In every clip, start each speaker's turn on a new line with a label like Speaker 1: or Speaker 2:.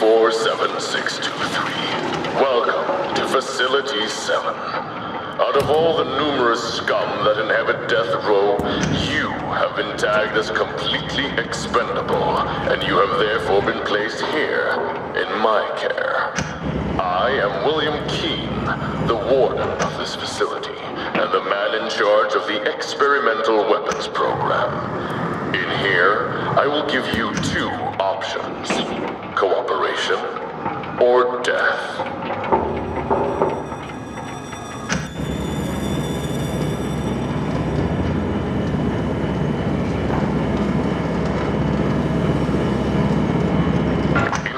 Speaker 1: 47623. Welcome to Facility 7. Out of all the numerous scum that inhabit death row, you have been tagged as completely expendable, and you have therefore been placed here, in my care. I am William Keene, the warden of this facility, and the man in charge of the experimental weapons program. In here, I will give you two options: cooperation or death.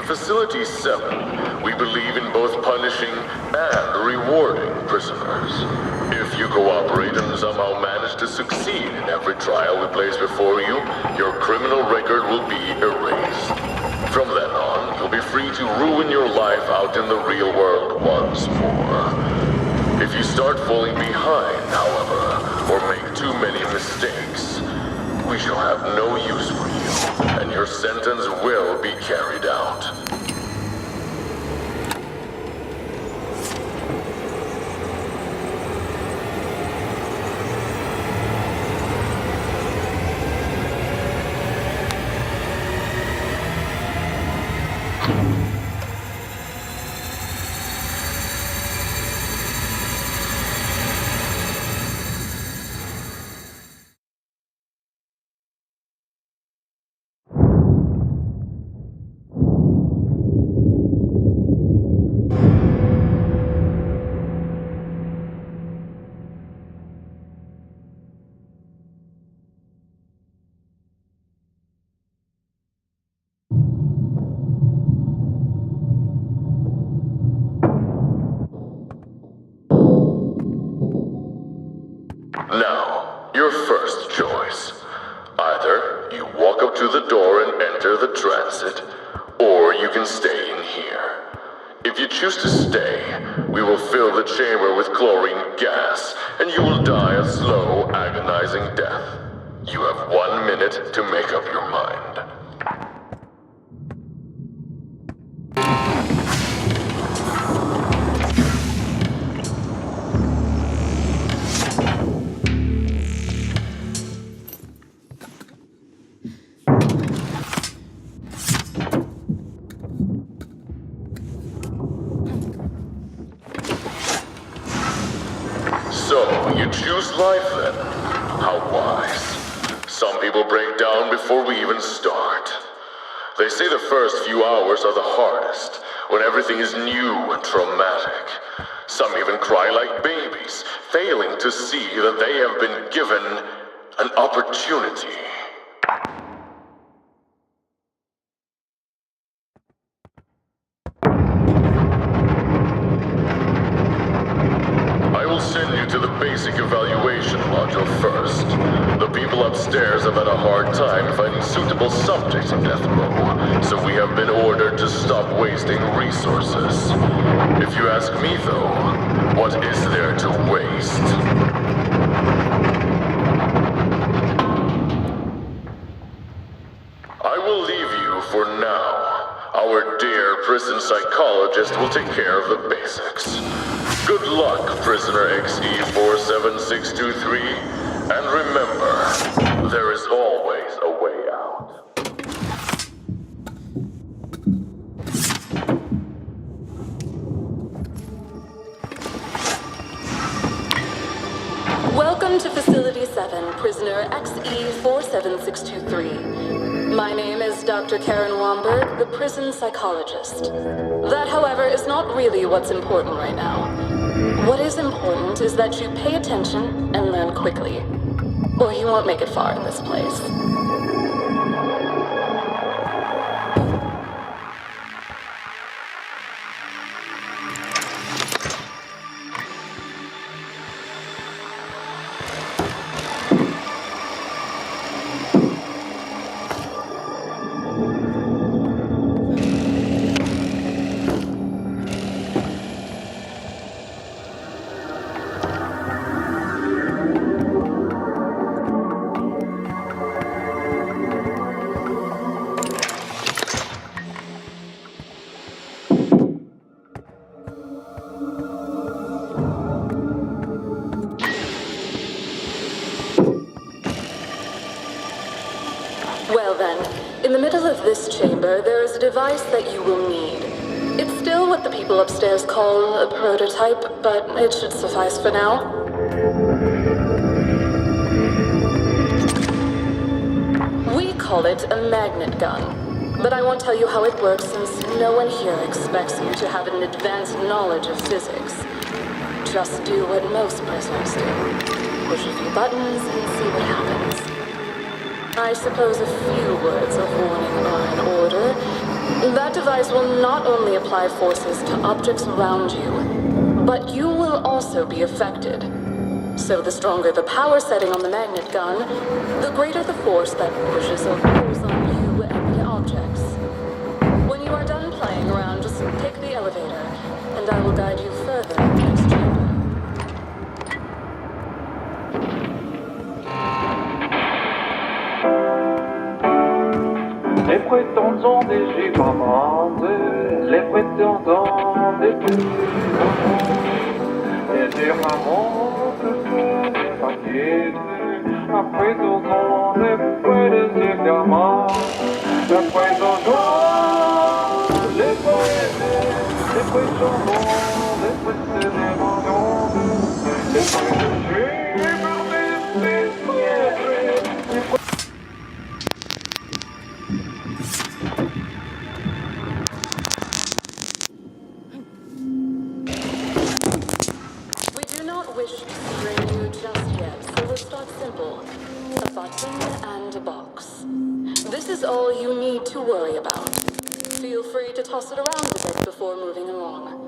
Speaker 1: Facility 7, we believe in both punishing and rewarding prisoners. If you cooperate and somehow manage to succeed in every trial we place before you, your criminal record will be erased. From then on, you'll be free to ruin your life out in the real world once more. If you start falling behind, however, or make too many mistakes, we shall have no use for you, and your sentence will be carried out. Now, your first choice. Either you walk up to the door and enter the transit, or you can stay in here. If you choose to stay, we will fill the chamber with chlorine gas, and you will die a slow, agonizing death. You have 1 minute to make up your mind. So, you choose life then? How wise. Some people break down before we even start. They say the first few hours are the hardest, when everything is new and traumatic. Some even cry like babies, failing to see that they have been given an opportunity. I will send you to the basic evaluation module first. The people upstairs have had a hard time finding suitable subjects in death row, so we have been ordered to stop wasting resources. If you ask me though, what is there to waste? I will leave you for now. Our dear prison psychologist will take care of the basics. Good luck, prisoner XE47623, and remember, there is always a way out.
Speaker 2: Welcome to Facility 7, prisoner XE47623. My name is Dr. Karen Womberg, the prison psychologist. That, however, is not really what's important right now. What is important is that you pay attention and learn quickly, or you won't make it far in this place. the middle of this chamber, there is a device that you will need. It's still what the people upstairs call a prototype, but it should suffice for now. We call it a magnet gun, but I won't tell you how it works since no one here expects you to have an advanced knowledge of physics. Just do what most prisoners do. Push a few buttons and see what happens. I suppose a few words of warning are in order. That device will not only apply forces to objects around you, but you will also be affected. So the stronger the power setting on the magnet gun, the greater the force that pushes or pulls on you and the objects. When you are done playing around, just take the elevator, and I will guide you further in the next chamber.
Speaker 3: Les prétendants des gibamades, les prétendants des les diamants que sont des paquets, à prétendant des près des examens, les prétendants, les prétendants, les prétendants, les prétendants, les prétendants.
Speaker 2: This is all you need to worry about. Feel free to toss it around a bit before moving along.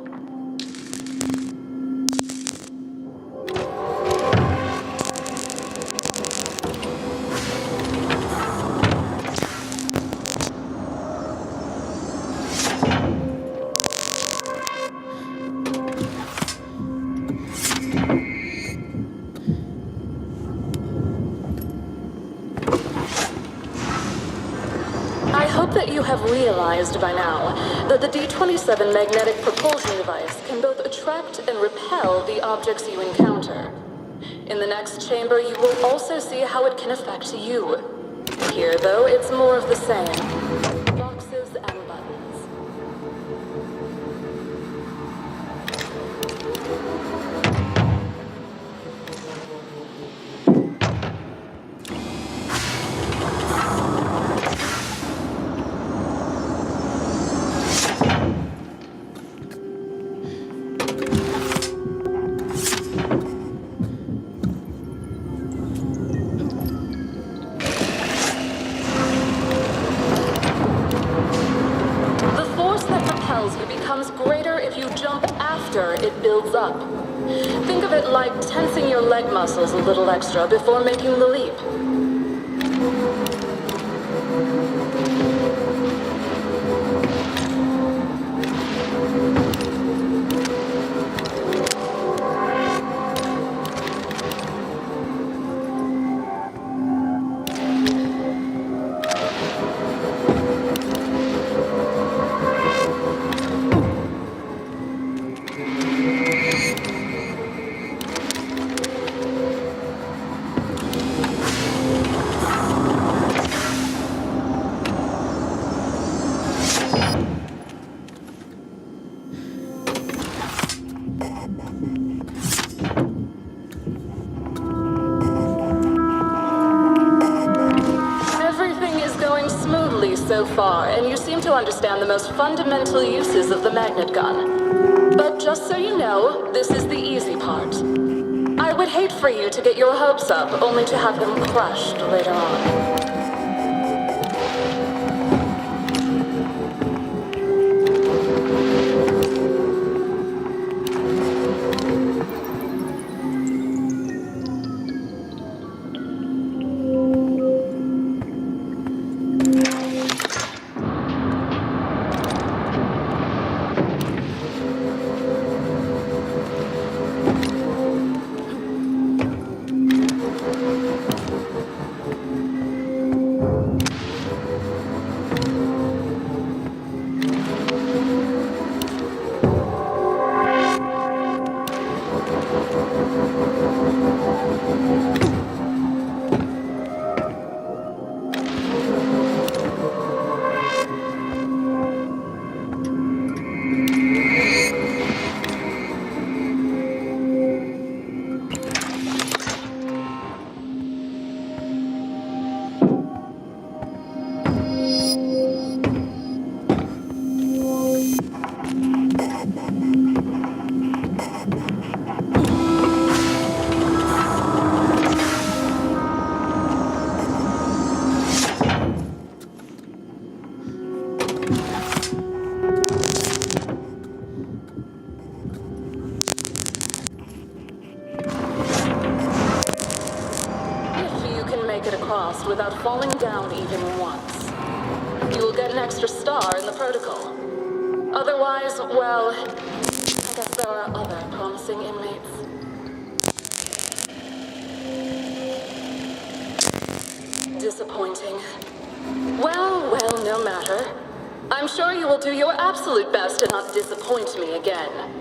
Speaker 2: That you have realized by now that the D-27 magnetic propulsion device can both attract and repel the objects you encounter. In the next chamber, you will also see how it can affect you. Here, though, it's more of the same. Boxes and buttons. It builds up. Think of it like tensing your leg muscles a little extra before making the leap. So far, and you seem to understand the most fundamental uses of the magnet gun. But just so you know, this is the easy part. I would hate for you to get your hopes up, only to have them crushed later on. crossed without falling down even once. You will get an extra star in the protocol. Otherwise, well, I guess there are other promising inmates. Disappointing. Well, no matter. I'm sure you will do your absolute best to not disappoint me again.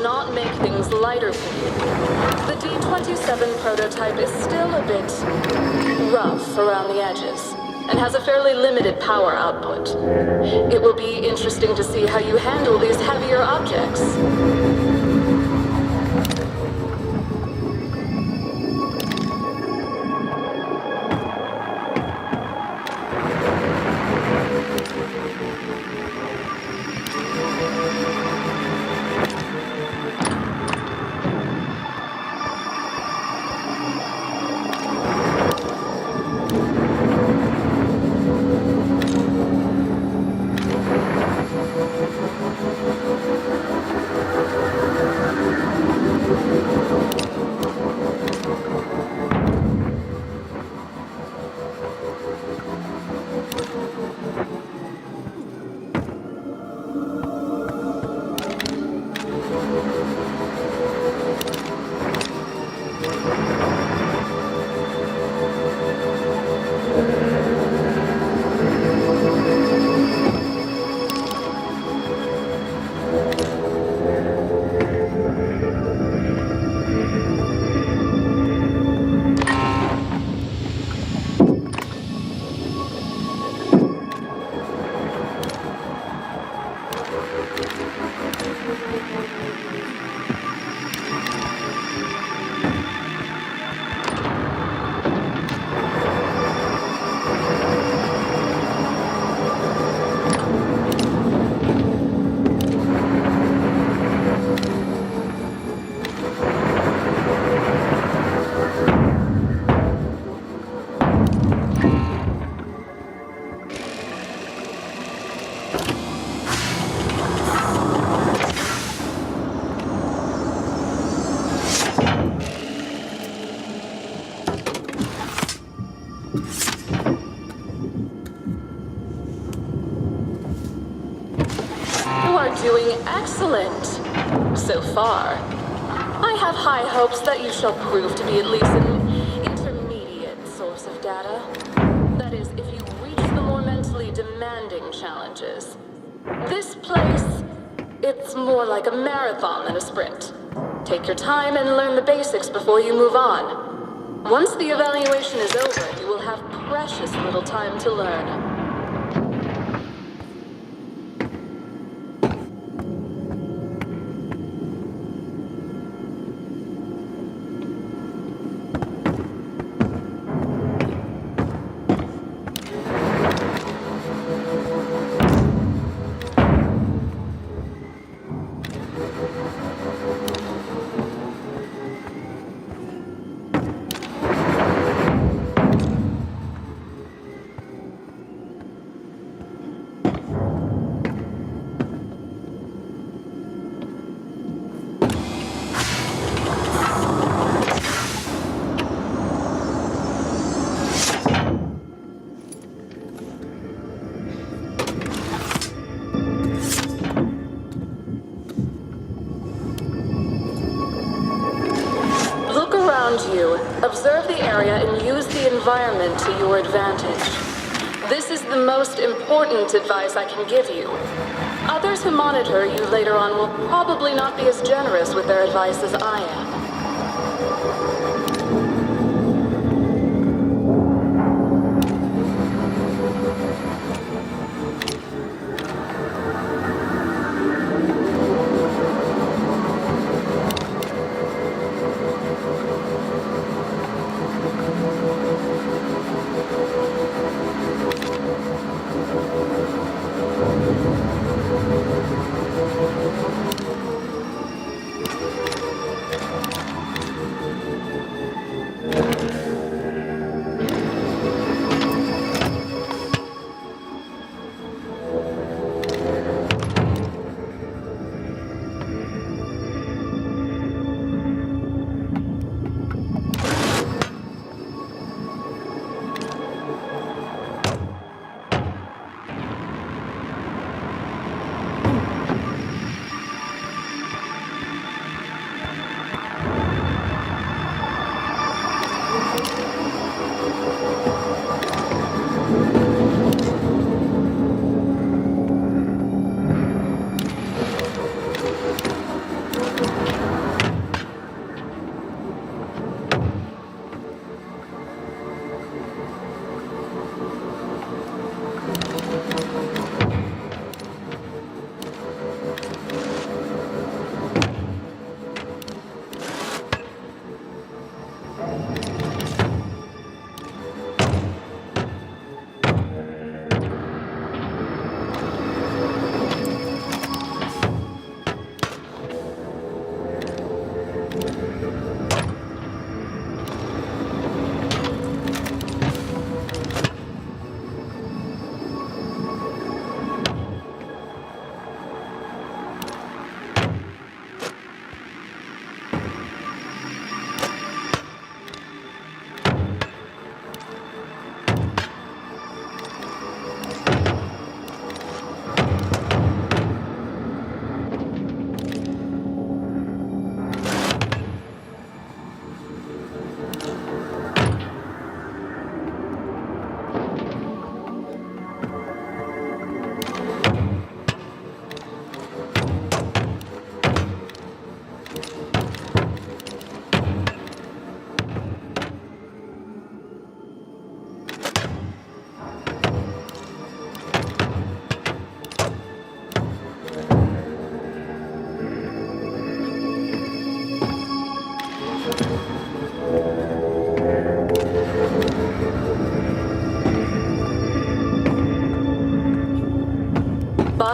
Speaker 2: not make things lighter for you. The D-27 prototype is still a bit rough around the edges. and has a fairly limited power output. It will be interesting to see how you handle these heavier objects. Doing excellent so far. I have high hopes that you shall prove to be at least an intermediate source of data. That is, if you reach the more mentally demanding challenges. This place, it's more like a marathon than a sprint. Take your time and learn the basics before you move on. Once the evaluation is over, you will have precious little time to learn. You. Observe the area and use the environment to your advantage. This is the most important advice I can give you. Others who monitor you later on will probably not be as generous with their advice as I am.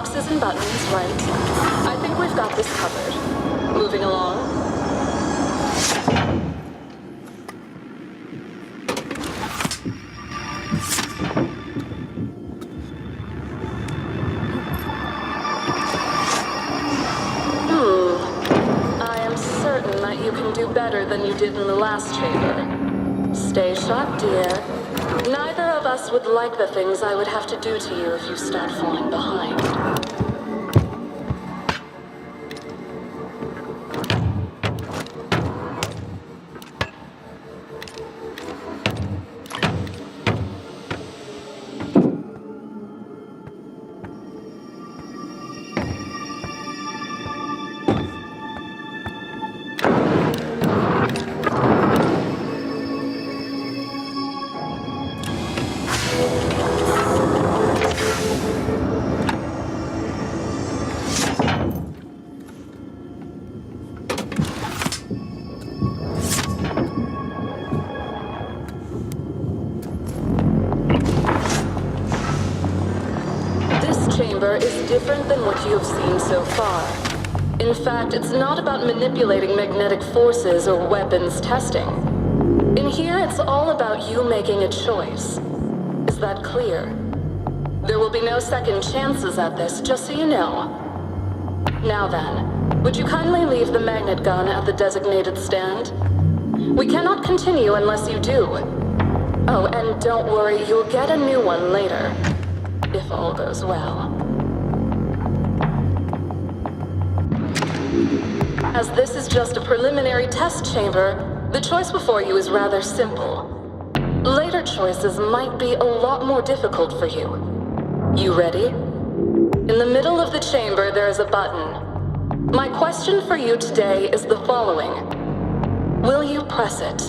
Speaker 2: boxes and buttons, right? I think we've got this covered. Moving along. I am certain that you can do better than you did in the last chamber. Stay sharp, dear. Neither of us would like the things I would have to do to you if you start falling behind. Is different than what you have seen so far. In fact, it's not about manipulating magnetic forces or weapons testing. In here, it's all about you making a choice. Is that clear? There will be no second chances at this, just so you know. Now then, would you kindly leave the magnet gun at the designated stand? We cannot continue unless you do. Oh, and don't worry, you'll get a new one later. If all goes well. As this is just a preliminary test chamber, the choice before you is rather simple. Later choices might be a lot more difficult for you. You ready? In the middle of the chamber, there is a button. My question for you today is the following. Will you press it?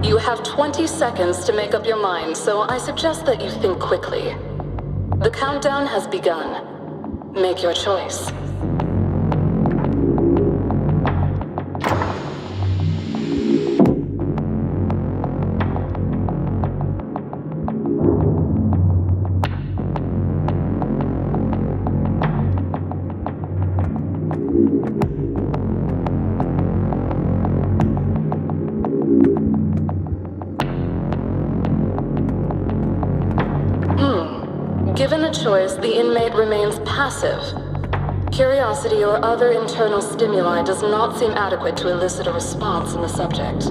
Speaker 2: You have 20 seconds to make up your mind, so I suggest that you think quickly. The countdown has begun. Make your choice. Given a choice, the inmate remains passive. Curiosity or other internal stimuli does not seem adequate to elicit a response in the subject.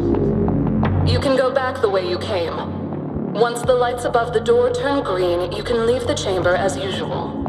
Speaker 2: You can go back the way you came. Once the lights above the door turn green, you can leave the chamber as usual.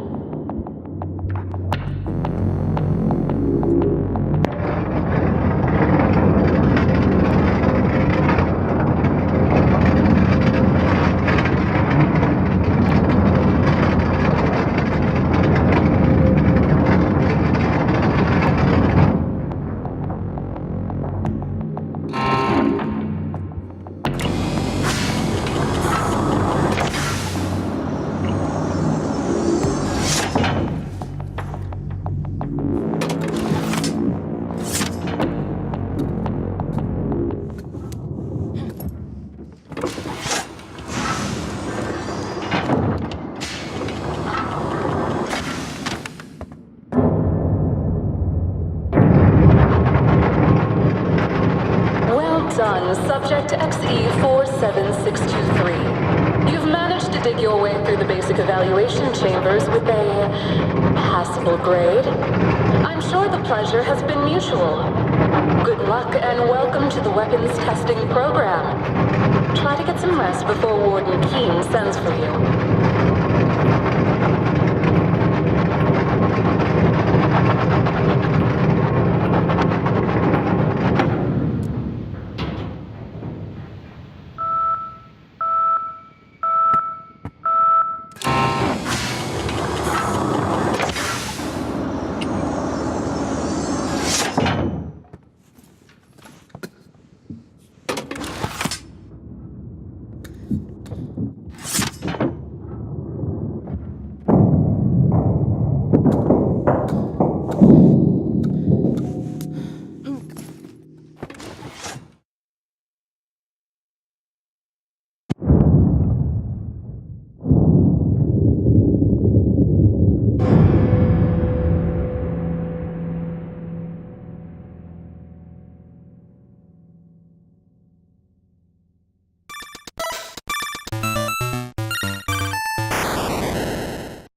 Speaker 2: Done. Subject XE47623. You've managed to dig your way through the basic evaluation chambers with a passable grade. I'm sure the pleasure has been mutual. Good luck and welcome to the weapons testing program. Try to get some rest before Warden Keene sends for you.